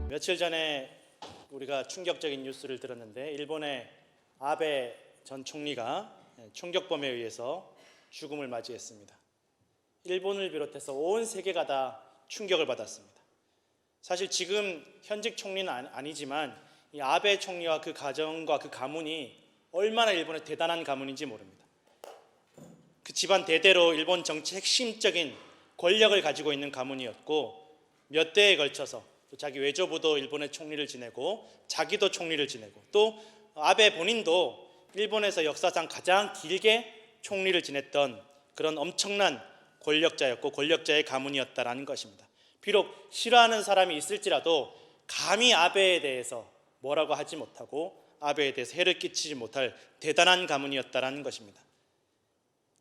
며칠 전에 우리가 충격적인 뉴스를 들었는데 일본의 아베 전 총리가 총격범에 의해서 죽음을 맞이했습니다. 일본을 비롯해서 온 세계가 다 충격을 받았습니다. 사실 지금 현직 총리는 아니지만 이 아베 총리와 그 가정과 그 가문이 얼마나 일본의 대단한 가문인지 모릅니다. 그 집안 대대로 일본 정치 핵심적인 권력을 가지고 있는 가문이었고 몇 대에 걸쳐서 또 자기 외조부도 일본의 총리를 지내고 자기도 총리를 지내고 또 아베 본인도 일본에서 역사상 가장 길게 총리를 지냈던 그런 엄청난 권력자였고 권력자의 가문이었다라는 것입니다. 비록 싫어하는 사람이 있을지라도 감히 아베에 대해서 뭐라고 하지 못하고 아베에 대해서 해를 끼치지 못할 대단한 가문이었다라는 것입니다.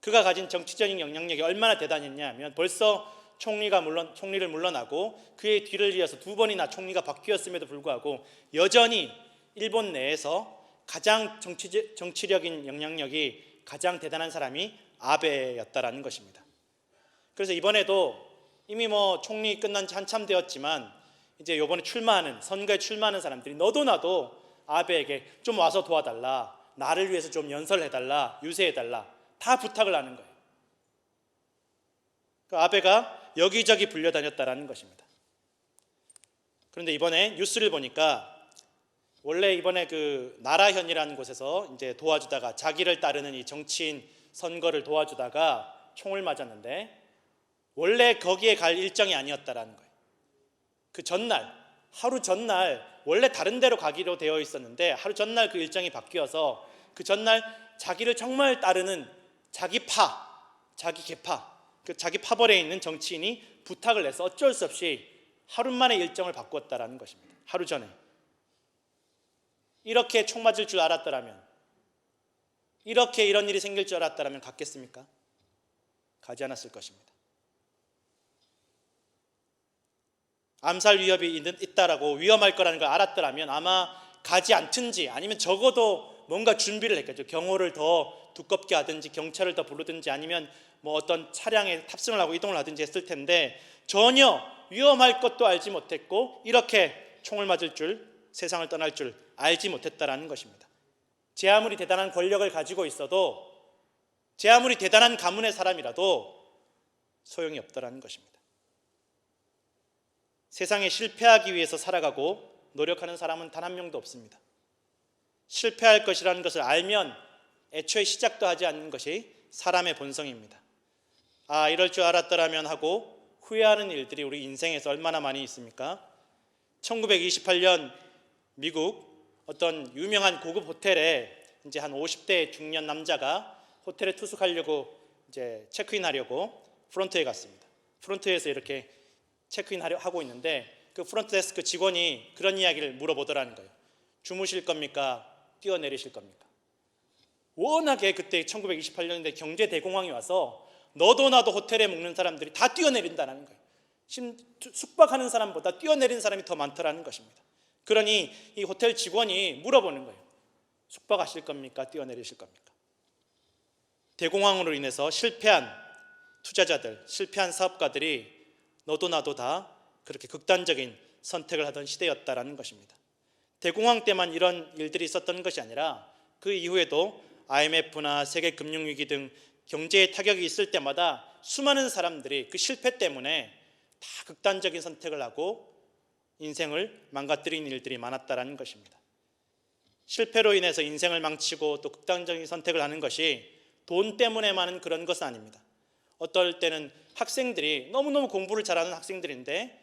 그가 가진 정치적인 영향력이 얼마나 대단했냐면 벌써 총리를 물러나고 그의 뒤를 이어서 두 번이나 총리가 바뀌었음에도 불구하고 여전히 일본 내에서 가장 정치적인 영향력이 가장 대단한 사람이 아베였다라는 것입니다. 그래서 이번에도 이미 총리 끝난 지 한참 되었지만 이제 이번에 선거에 출마하는 사람들이 너도 나도 아베에게 좀 와서 도와달라, 나를 위해서 좀 연설해달라, 유세해달라 다 부탁을 하는 거예요. 그 아베가 여기저기 불려다녔다라는 것입니다. 그런데 이번에 뉴스를 보니까 원래 이번에 그 나라현이라는 곳에서 이제 도와주다가 자기를 따르는 이 정치인 선거를 도와주다가 총을 맞았는데 원래 거기에 갈 일정이 아니었다라는 거예요. 그 전날, 하루 전날 원래 다른 데로 가기로 되어 있었는데 하루 전날 그 일정이 바뀌어서 그 전날 자기를 정말 따르는 자기 계파, 자기 파벌에 있는 정치인이 부탁을 해서 어쩔 수 없이 하루 만에 일정을 바꿨다라는 것입니다. 하루 전에. 이렇게 총 맞을 줄 알았더라면, 이렇게 이런 일이 생길 줄 알았더라면 갔겠습니까? 가지 않았을 것입니다. 암살 위협이 있다라고 위험할 거라는 걸 알았더라면 아마 가지 않든지 아니면 적어도 뭔가 준비를 했겠죠. 경호를 더 두껍게 하든지 경찰을 더 부르든지 아니면 어떤 차량에 탑승을 하고 이동을 하든지 했을 텐데 전혀 위험할 것도 알지 못했고 이렇게 총을 맞을 줄, 세상을 떠날 줄 알지 못했다라는 것입니다. 제 아무리 대단한 권력을 가지고 있어도 제 아무리 대단한 가문의 사람이라도 소용이 없다라는 것입니다. 세상에 실패하기 위해서 살아가고 노력하는 사람은 단 한 명도 없습니다. 실패할 것이라는 것을 알면 애초에 시작도 하지 않는 것이 사람의 본성입니다. 이럴 줄 알았더라면 하고 후회하는 일들이 우리 인생에서 얼마나 많이 있습니까? 1928년 미국 어떤 유명한 고급 호텔에 이제 한 50대 중년 남자가 호텔에 투숙하려고 이제 체크인하려고 프론트에 갔습니다. 프론트에서 이렇게 체크인하고 있는데 그 프론트 데스크 직원이 그런 이야기를 물어보더라는 거예요. 주무실 겁니까? 뛰어내리실 겁니까? 워낙에 그때 1928년에 경제 대공황이 와서 너도 나도 호텔에 묵는 사람들이 다 뛰어내린다는 거예요. 숙박하는 사람보다 뛰어내린 사람이 더 많더라는 것입니다. 그러니 이 호텔 직원이 물어보는 거예요. 숙박하실 겁니까? 뛰어내리실 겁니까? 대공황으로 인해서 실패한 투자자들, 실패한 사업가들이 너도 나도 다 그렇게 극단적인 선택을 하던 시대였다라는 것입니다. 대공황 때만 이런 일들이 있었던 것이 아니라 그 이후에도 IMF나 세계 금융위기 등 경제에 타격이 있을 때마다 수많은 사람들이 그 실패 때문에 다 극단적인 선택을 하고 인생을 망가뜨린 일들이 많았다라는 것입니다. 실패로 인해서 인생을 망치고 또 극단적인 선택을 하는 것이 돈 때문에만 하는 그런 것은 아닙니다. 어떨 때는 학생들이 너무너무 공부를 잘하는 학생들인데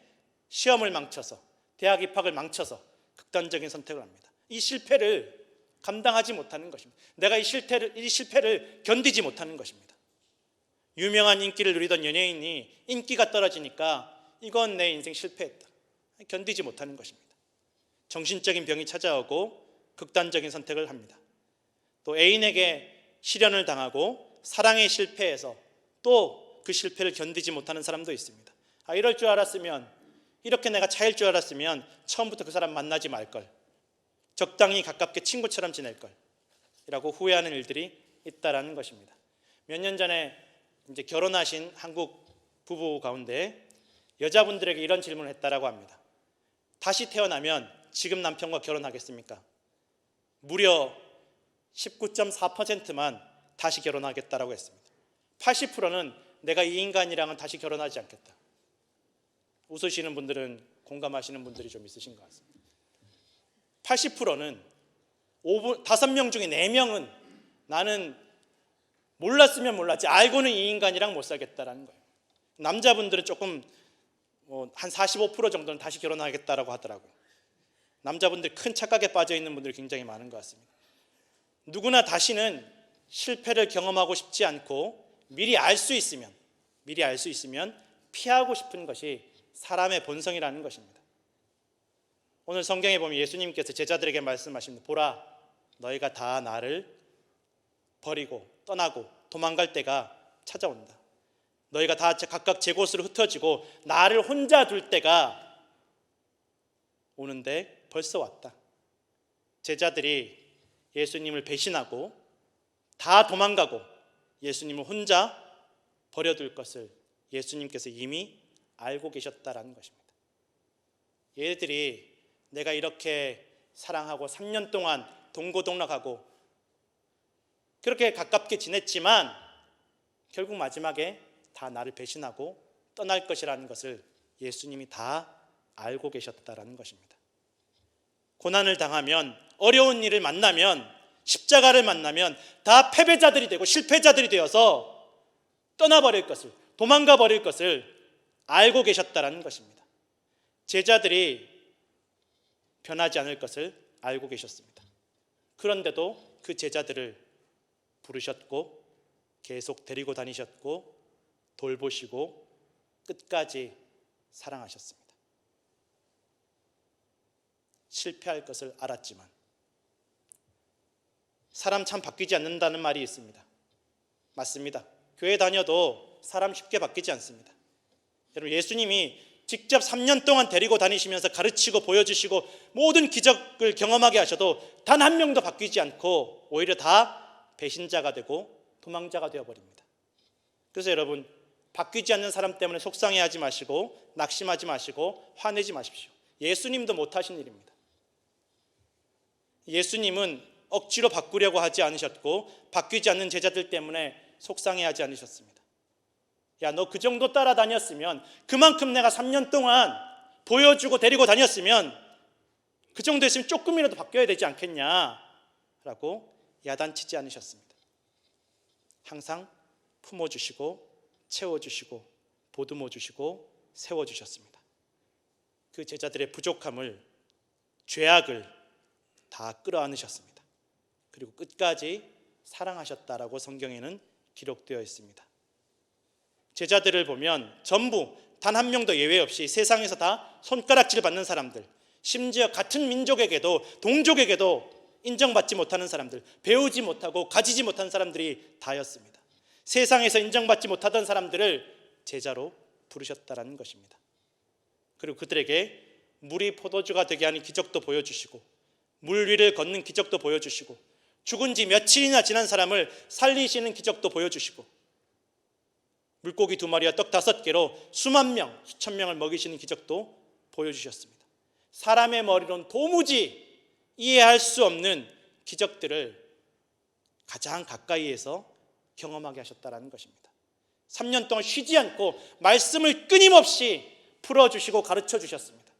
시험을 망쳐서 대학 입학을 망쳐서 극단적인 선택을 합니다. 이 실패를 감당하지 못하는 것입니다. 내가 이 실패를 견디지 못하는 것입니다. 유명한 인기를 누리던 연예인이 인기가 떨어지니까 이건 내 인생 실패했다. 견디지 못하는 것입니다. 정신적인 병이 찾아오고 극단적인 선택을 합니다. 또 애인에게 실연을 당하고 사랑에 실패해서 또 그 실패를 견디지 못하는 사람도 있습니다. 이럴 줄 알았으면, 이렇게 내가 차일 줄 알았으면 처음부터 그 사람 만나지 말걸, 적당히 가깝게 친구처럼 지낼걸 이라고 후회하는 일들이 있다라는 것입니다. 몇 년 전에 이제 결혼하신 한국 부부 가운데 여자분들에게 이런 질문을 했다라고 합니다. 다시 태어나면 지금 남편과 결혼하겠습니까? 무려 19.4%만 다시 결혼하겠다라고 했습니다. 80%는 내가 이 인간이랑은 다시 결혼하지 않겠다. 웃으시는 분들은 공감하시는 분들이 좀 있으신 것 같습니다. 80%는 5명 중에 4명은 나는 몰랐으면 몰랐지 알고는 이 인간이랑 못 살겠다라는 거예요. 남자분들은 조금 한 45% 정도는 다시 결혼하겠다라고 하더라고요. 남자분들 큰 착각에 빠져 있는 분들이 굉장히 많은 것 같습니다. 누구나 다시는 실패를 경험하고 싶지 않고 미리 알 수 있으면 피하고 싶은 것이 사람의 본성이라는 것입니다. 오늘 성경에 보면 예수님께서 제자들에게 말씀하십니다. 보라, 너희가 다 나를 버리고 떠나고 도망갈 때가 찾아온다. 너희가 다 각각 제 곳으로 흩어지고 나를 혼자 둘 때가 오는데 벌써 왔다. 제자들이 예수님을 배신하고 다 도망가고 예수님을 혼자 버려둘 것을 예수님께서 이미 알고 계셨다라는 것입니다. 얘들이 내가 이렇게 사랑하고 3년 동안 동고동락하고 그렇게 가깝게 지냈지만 결국 마지막에 다 나를 배신하고 떠날 것이라는 것을 예수님이 다 알고 계셨다라는 것입니다. 고난을 당하면 어려운 일을 만나면 십자가를 만나면 다 패배자들이 되고 실패자들이 되어서 떠나버릴 것을 도망가 버릴 것을 알고 계셨다라는 것입니다. 제자들이 변하지 않을 것을 알고 계셨습니다. 그런데도 그 제자들을 부르셨고 계속 데리고 다니셨고 돌보시고 끝까지 사랑하셨습니다. 실패할 것을 알았지만 사람 참 바뀌지 않는다는 말이 있습니다. 맞습니다. 교회 다녀도 사람 쉽게 바뀌지 않습니다. 여러분, 예수님이 직접 3년 동안 데리고 다니시면서 가르치고 보여주시고 모든 기적을 경험하게 하셔도 단 한 명도 바뀌지 않고 오히려 다 배신자가 되고 도망자가 되어버립니다. 그래서 여러분, 바뀌지 않는 사람 때문에 속상해하지 마시고 낙심하지 마시고 화내지 마십시오. 예수님도 못하신 일입니다. 예수님은 억지로 바꾸려고 하지 않으셨고 바뀌지 않는 제자들 때문에 속상해하지 않으셨습니다. 야, 너 그 정도 따라다녔으면 그만큼 내가 3년 동안 보여주고 데리고 다녔으면 그 정도 했으면 조금이라도 바뀌어야 되지 않겠냐라고 야단치지 않으셨습니다. 항상 품어주시고 채워주시고 보듬어 주시고 세워주셨습니다. 그 제자들의 부족함을 죄악을 다 끌어안으셨습니다. 그리고 끝까지 사랑하셨다라고 성경에는 기록되어 있습니다. 제자들을 보면 전부 단 한 명도 예외 없이 세상에서 다 손가락질 받는 사람들, 심지어 같은 민족에게도 동족에게도 인정받지 못하는 사람들, 배우지 못하고 가지지 못한 사람들이 다였습니다. 세상에서 인정받지 못하던 사람들을 제자로 부르셨다라는 것입니다. 그리고 그들에게 물이 포도주가 되게 하는 기적도 보여주시고 물 위를 걷는 기적도 보여주시고 죽은 지 며칠이나 지난 사람을 살리시는 기적도 보여주시고 물고기 2마리와 떡 5개로 수만 명, 수천 명을 먹이시는 기적도 보여주셨습니다. 사람의 머리로는 도무지 이해할 수 없는 기적들을 가장 가까이에서 경험하게 하셨다는 것입니다. 3년 동안 쉬지 않고 말씀을 끊임없이 풀어주시고 가르쳐 주셨습니다.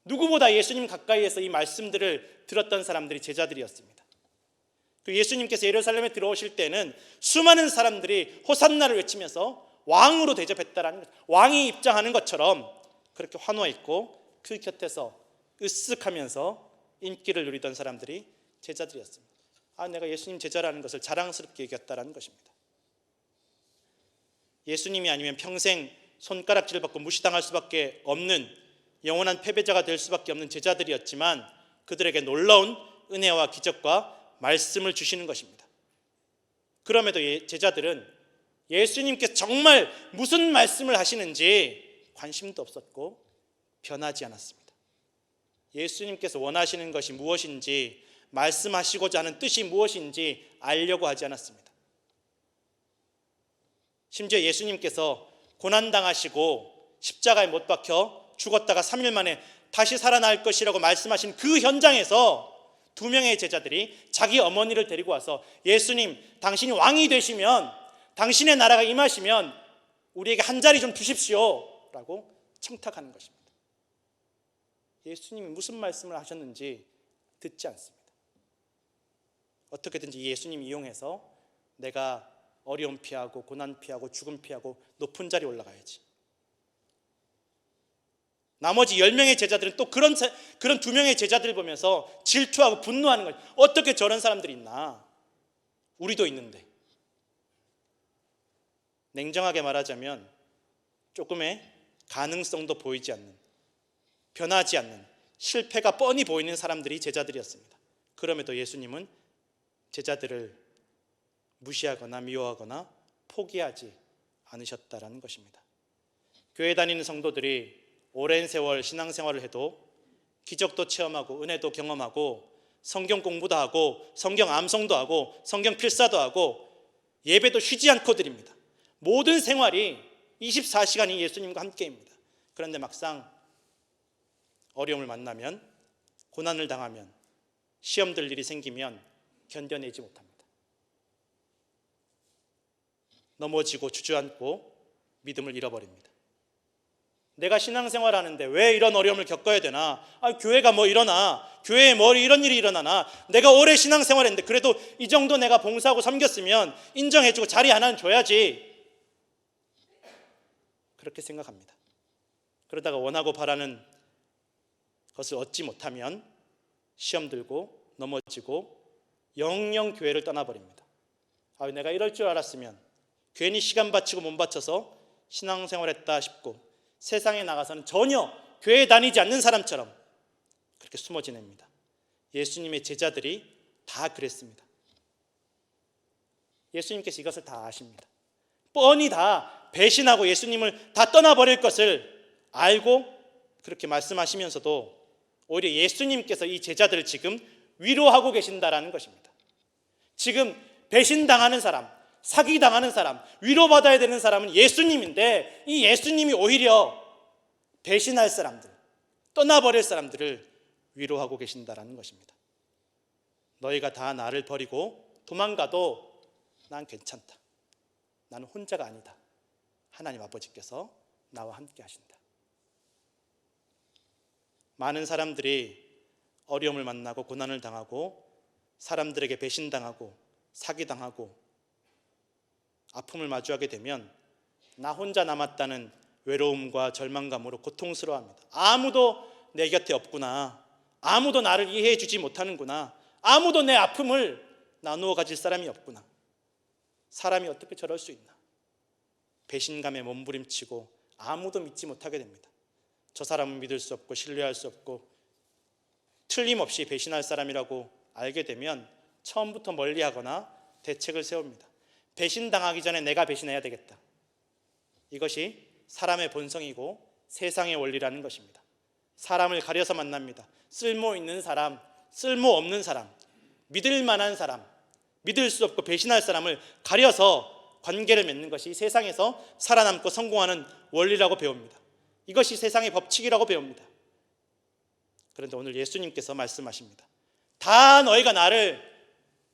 누구보다 예수님 가까이에서 이 말씀들을 들었던 사람들이 제자들이었습니다. 그 예수님께서 예루살렘에 들어오실 때는 수많은 사람들이 호산나를 외치면서 왕으로 대접했다라는 것, 왕이 입장하는 것처럼 그렇게 환호했고 그 곁에서 으쓱하면서 인기를 누리던 사람들이 제자들이었습니다. 내가 예수님 제자라는 것을 자랑스럽게 여겼다라는 것입니다. 예수님이 아니면 평생 손가락질을 받고 무시당할 수밖에 없는 영원한 패배자가 될 수밖에 없는 제자들이었지만 그들에게 놀라운 은혜와 기적과 말씀을 주시는 것입니다. 그럼에도 제자들은 예수님께서 정말 무슨 말씀을 하시는지 관심도 없었고 변하지 않았습니다. 예수님께서 원하시는 것이 무엇인지 말씀하시고자 하는 뜻이 무엇인지 알려고 하지 않았습니다. 심지어 예수님께서 고난당하시고 십자가에 못 박혀 죽었다가 3일 만에 다시 살아날 것이라고 말씀하신 그 현장에서 두 명의 제자들이 자기 어머니를 데리고 와서 예수님, 당신이 왕이 되시면, 당신의 나라가 임하시면 우리에게 한 자리 좀 주십시오 라고 청탁하는 것입니다. 예수님이 무슨 말씀을 하셨는지 듣지 않습니다. 어떻게든지 예수님 이용해서 내가 어려움 피하고 고난 피하고 죽음 피하고 높은 자리에 올라가야지. 나머지 10명의 제자들은 또 그런 두 명의 제자들을 보면서 질투하고 분노하는 거예요. 어떻게 저런 사람들이 있나? 우리도 있는데. 냉정하게 말하자면 조금의 가능성도 보이지 않는, 변하지 않는, 실패가 뻔히 보이는 사람들이 제자들이었습니다. 그럼에도 예수님은 제자들을 무시하거나 미워하거나 포기하지 않으셨다라는 것입니다. 교회 다니는 성도들이 오랜 세월 신앙생활을 해도 기적도 체험하고 은혜도 경험하고 성경 공부도 하고 성경 암송도 하고 성경 필사도 하고 예배도 쉬지 않고 드립니다. 모든 생활이 24시간이 예수님과 함께입니다. 그런데 막상 어려움을 만나면, 고난을 당하면, 시험들 일이 생기면 견뎌내지 못합니다. 넘어지고 주저앉고 믿음을 잃어버립니다. 내가 신앙생활 하는데 왜 이런 어려움을 겪어야 되나? 교회가 뭐 이러나? 교회에 뭐 이런 일이 일어나나? 내가 오래 신앙생활 했는데 그래도 이 정도 내가 봉사하고 섬겼으면 인정해주고 자리 하나는 줘야지. 그렇게 생각합니다. 그러다가 원하고 바라는 것을 얻지 못하면 시험 들고 넘어지고 영영 교회를 떠나버립니다. 내가 이럴 줄 알았으면, 괜히 시간 바치고 몸 바쳐서 신앙생활했다 싶고 세상에 나가서는 전혀 교회 다니지 않는 사람처럼 그렇게 숨어 지냅니다. 예수님의 제자들이 다 그랬습니다. 예수님께서 이것을 다 아십니다. 뻔히 다 배신하고 예수님을 다 떠나버릴 것을 알고 그렇게 말씀하시면서도 오히려 예수님께서 이 제자들을 지금 위로하고 계신다라는 것입니다. 지금 배신당하는 사람, 사기당하는 사람, 위로받아야 되는 사람은 예수님인데 이 예수님이 오히려 배신할 사람들, 떠나버릴 사람들을 위로하고 계신다라는 것입니다. 너희가 다 나를 버리고 도망가도 난 괜찮다. 나는 혼자가 아니다. 하나님 아버지께서 나와 함께 하신다. 많은 사람들이 어려움을 만나고 고난을 당하고 사람들에게 배신당하고 사기당하고 아픔을 마주하게 되면 나 혼자 남았다는 외로움과 절망감으로 고통스러워합니다. 아무도 내 곁에 없구나. 아무도 나를 이해해 주지 못하는구나. 아무도 내 아픔을 나누어 가질 사람이 없구나. 사람이 어떻게 저럴 수 있나. 배신감에 몸부림치고 아무도 믿지 못하게 됩니다. 저 사람은 믿을 수 없고 신뢰할 수 없고 틀림없이 배신할 사람이라고 알게 되면 처음부터 멀리하거나 대책을 세웁니다. 배신당하기 전에 내가 배신해야 되겠다. 이것이 사람의 본성이고 세상의 원리라는 것입니다. 사람을 가려서 만납니다. 쓸모 있는 사람, 쓸모 없는 사람, 믿을 만한 사람, 믿을 수 없고 배신할 사람을 가려서 관계를 맺는 것이 세상에서 살아남고 성공하는 원리라고 배웁니다. 이것이 세상의 법칙이라고 배웁니다. 그런데 오늘 예수님께서 말씀하십니다. 다 너희가 나를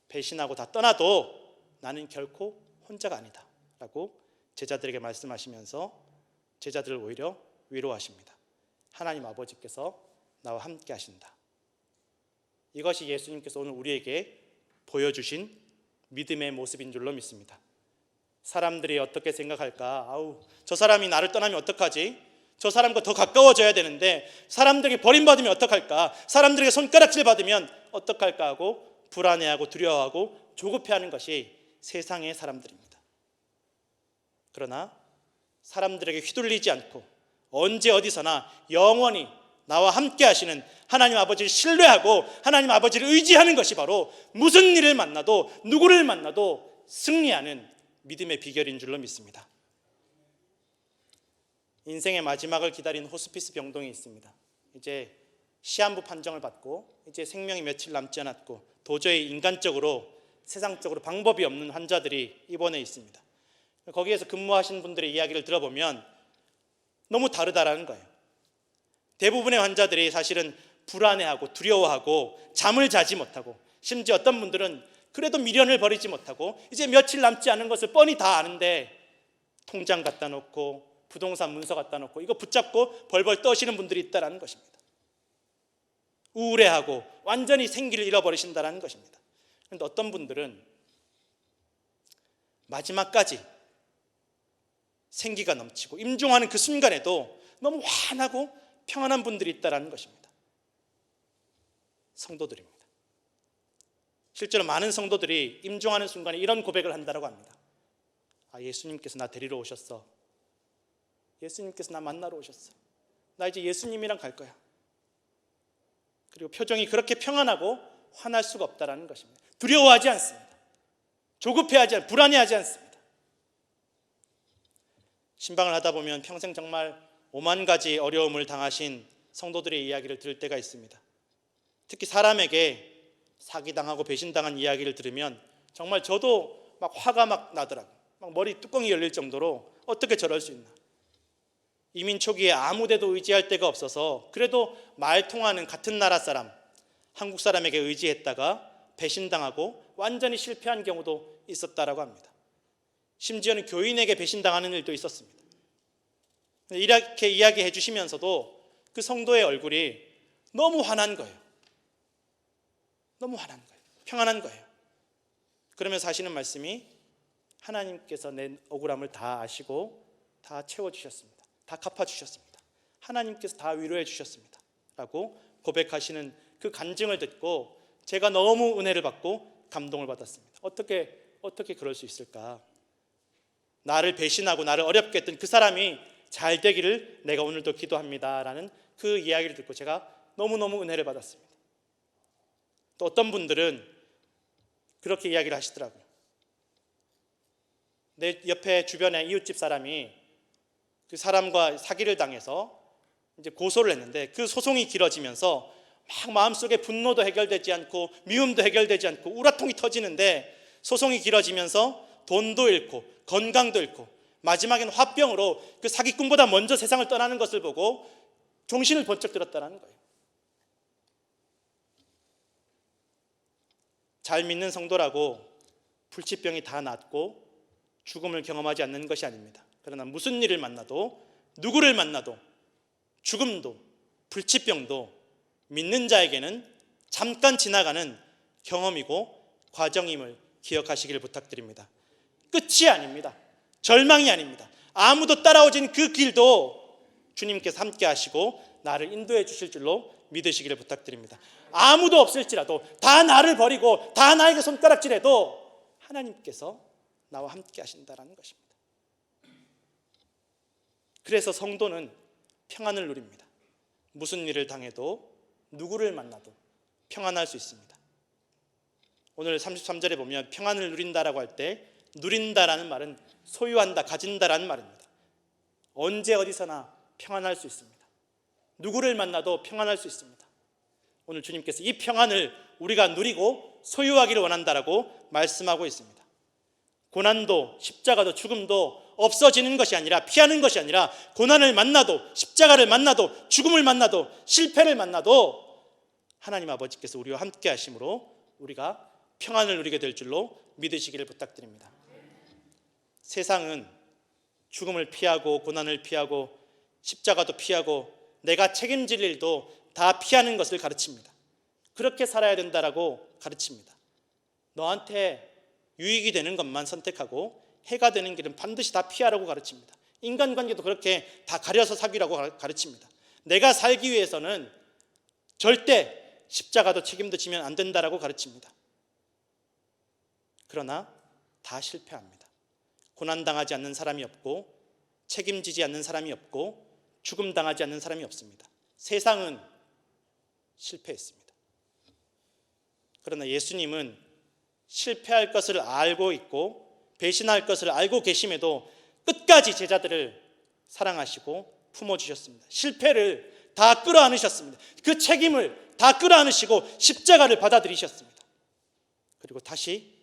배신하고 다 떠나도 나는 결코 혼자가 아니다 라고 제자들에게 말씀하시면서 제자들을 오히려 위로하십니다. 하나님 아버지께서 나와 함께 하신다. 이것이 예수님께서 오늘 우리에게 보여주신 믿음의 모습인 줄로 믿습니다. 사람들이 어떻게 생각할까? 저 사람이 나를 떠나면 어떡하지? 저 사람과 더 가까워져야 되는데 사람들에게 버림받으면 어떡할까? 사람들에게 손가락질 받으면 어떡할까 하고 불안해하고 두려워하고 조급해하는 것이 세상의 사람들입니다. 그러나 사람들에게 휘둘리지 않고 언제 어디서나 영원히 나와 함께 하시는 하나님 아버지를 신뢰하고 하나님 아버지를 의지하는 것이 바로 무슨 일을 만나도 누구를 만나도 승리하는 믿음의 비결인 줄로 믿습니다. 인생의 마지막을 기다린 호스피스 병동이 있습니다. 이제 시한부 판정을 받고 이제 생명이 며칠 남지 않았고 도저히 인간적으로 세상적으로 방법이 없는 환자들이 입원해 있습니다. 거기에서 근무하신 분들의 이야기를 들어보면 너무 다르다라는 거예요. 대부분의 환자들이 사실은 불안해하고 두려워하고 잠을 자지 못하고, 심지어 어떤 분들은 그래도 미련을 버리지 못하고 이제 며칠 남지 않은 것을 뻔히 다 아는데 통장 갖다 놓고 부동산 문서 갖다 놓고 이거 붙잡고 벌벌 떠시는 분들이 있다는 것입니다. 우울해하고 완전히 생기를 잃어버리신다는 것입니다. 그런데 어떤 분들은 마지막까지 생기가 넘치고 임종하는 그 순간에도 너무 환하고 평안한 분들이 있다는 것입니다. 성도들입니다. 실제로 많은 성도들이 임종하는 순간에 이런 고백을 한다고 합니다. 예수님께서 나 데리러 오셨어. 예수님께서 나 만나러 오셨어. 나 이제 예수님이랑 갈 거야. 그리고 표정이 그렇게 평안하고 환할 수가 없다는 것입니다. 두려워하지 않습니다. 조급해하지 않습니다. 불안해하지 않습니다. 신방을 하다 보면 평생 정말 5만 가지 어려움을 당하신 성도들의 이야기를 들을 때가 있습니다. 특히 사람에게 사기당하고 배신당한 이야기를 들으면 정말 저도 막 화가 막 나더라고요. 막 머리 뚜껑이 열릴 정도로 어떻게 저럴 수 있나. 이민 초기에 아무 데도 의지할 데가 없어서 그래도 말 통하는 같은 나라 사람, 한국 사람에게 의지했다가 배신당하고 완전히 실패한 경우도 있었다라고 합니다. 심지어는 교인에게 배신당하는 일도 있었습니다. 이렇게 이야기해 주시면서도 그 성도의 얼굴이 너무 환한 거예요. 너무 환한 거예요. 평안한 거예요. 그러면서 하시는 말씀이 하나님께서 내 억울함을 다 아시고 다 채워주셨습니다. 다 갚아주셨습니다. 하나님께서 다 위로해 주셨습니다. 라고 고백하시는 그 간증을 듣고 제가 너무 은혜를 받고 감동을 받았습니다. 어떻게 그럴 수 있을까? 나를 배신하고 나를 어렵게 했던 그 사람이 잘 되기를 내가 오늘도 기도합니다. 라는 그 이야기를 듣고 제가 너무너무 은혜를 받았습니다. 또 어떤 분들은 그렇게 이야기를 하시더라고요. 내 옆에 주변에 이웃집 사람이 그 사람과 사기를 당해서 이제 고소를 했는데 그 소송이 길어지면서 막 마음속에 분노도 해결되지 않고 미움도 해결되지 않고 우라통이 터지는데 소송이 길어지면서 돈도 잃고 건강도 잃고 마지막엔 화병으로 그 사기꾼보다 먼저 세상을 떠나는 것을 보고 정신을 번쩍 들었다는 거예요. 잘 믿는 성도라고 불치병이 다 낫고 죽음을 경험하지 않는 것이 아닙니다. 그러나 무슨 일을 만나도 누구를 만나도 죽음도 불치병도 믿는 자에게는 잠깐 지나가는 경험이고 과정임을 기억하시기를 부탁드립니다. 끝이 아닙니다. 절망이 아닙니다. 아무도 따라오진 그 길도 주님께서 함께 하시고 나를 인도해 주실 줄로 믿으시기를 부탁드립니다. 아무도 없을지라도 다 나를 버리고 다 나에게 손가락질해도 하나님께서 나와 함께 하신다는 것입니다. 그래서 성도는 평안을 누립니다. 무슨 일을 당해도 누구를 만나도 평안할 수 있습니다. 오늘 33절에 보면 평안을 누린다라고 할 때 누린다라는 말은 소유한다, 가진다라는 말입니다. 언제 어디서나 평안할 수 있습니다. 누구를 만나도 평안할 수 있습니다. 오늘 주님께서 이 평안을 우리가 누리고 소유하기를 원한다라고 말씀하고 있습니다. 고난도 십자가도 죽음도 없어지는 것이 아니라 피하는 것이 아니라 고난을 만나도 십자가를 만나도 죽음을 만나도 실패를 만나도 하나님 아버지께서 우리와 함께 하심으로 우리가 평안을 누리게 될 줄로 믿으시기를 부탁드립니다. 세상은 죽음을 피하고 고난을 피하고 십자가도 피하고 내가 책임질 일도 다 피하는 것을 가르칩니다. 그렇게 살아야 된다라고 가르칩니다. 너한테 유익이 되는 것만 선택하고 해가 되는 길은 반드시 다 피하라고 가르칩니다. 인간관계도 그렇게 다 가려서 사귀라고 가르칩니다. 내가 살기 위해서는 절대 십자가도 책임도 지면 안 된다라고 가르칩니다. 그러나 다 실패합니다. 고난당하지 않는 사람이 없고 책임지지 않는 사람이 없고 죽음당하지 않는 사람이 없습니다. 세상은 실패했습니다. 그러나 예수님은 실패할 것을 알고 있고 배신할 것을 알고 계심에도 끝까지 제자들을 사랑하시고 품어주셨습니다. 실패를 다 끌어안으셨습니다. 그 책임을 다 끌어안으시고 십자가를 받아들이셨습니다. 그리고 다시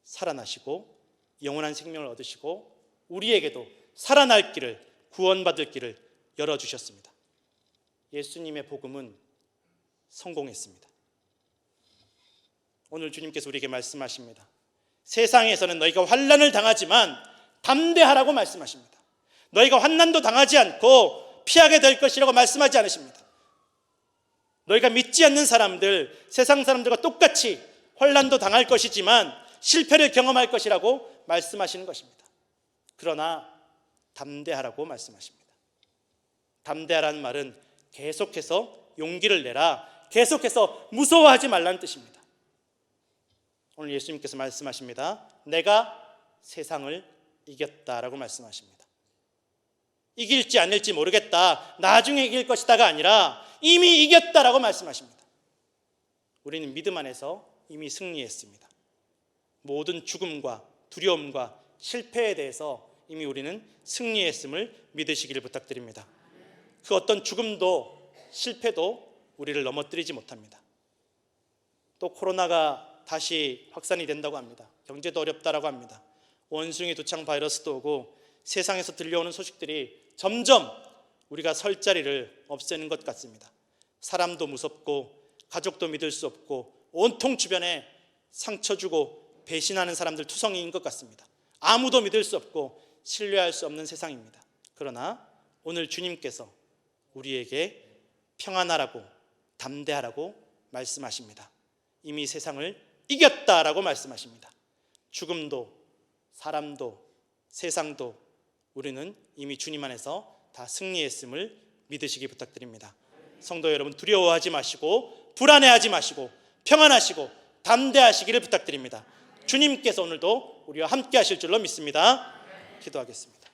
살아나시고 영원한 생명을 얻으시고 우리에게도 살아날 길을 구원받을 길을 열어주셨습니다. 예수님의 복음은 성공했습니다. 오늘 주님께서 우리에게 말씀하십니다. 세상에서는 너희가 환난을 당하지만 담대하라고 말씀하십니다. 너희가 환난도 당하지 않고 피하게 될 것이라고 말씀하지 않으십니다. 너희가 믿지 않는 사람들, 세상 사람들과 똑같이 환난도 당할 것이지만 실패를 경험할 것이라고 말씀하시는 것입니다. 그러나 담대하라고 말씀하십니다. 담대하라는 말은 계속해서 용기를 내라, 계속해서 무서워하지 말라는 뜻입니다. 오늘 예수님께서 말씀하십니다. 내가 세상을 이겼다라고 말씀하십니다. 이길지 아닐지 모르겠다, 나중에 이길 것이다가 아니라 이미 이겼다라고 말씀하십니다. 우리는 믿음 안에서 이미 승리했습니다. 모든 죽음과 두려움과 실패에 대해서 이미 우리는 승리했음을 믿으시기를 부탁드립니다. 그 어떤 죽음도 실패도 우리를 넘어뜨리지 못합니다. 또 코로나가 다시 확산이 된다고 합니다. 경제도 어렵다라고 합니다. 원숭이 두창 바이러스도 오고 세상에서 들려오는 소식들이 점점 우리가 설 자리를 없애는 것 같습니다. 사람도 무섭고 가족도 믿을 수 없고 온통 주변에 상처 주고 배신하는 사람들 투성이인 것 같습니다. 아무도 믿을 수 없고 신뢰할 수 없는 세상입니다. 그러나 오늘 주님께서 우리에게 평안하라고 담대하라고 말씀하십니다. 이미 세상을 이겼다라고 말씀하십니다. 죽음도 사람도 세상도 우리는 이미 주님 안에서 다 승리했음을 믿으시기 부탁드립니다. 성도 여러분, 두려워하지 마시고 불안해하지 마시고 평안하시고 담대하시기를 부탁드립니다. 주님께서 오늘도 우리와 함께 하실 줄로 믿습니다. 기도하겠습니다.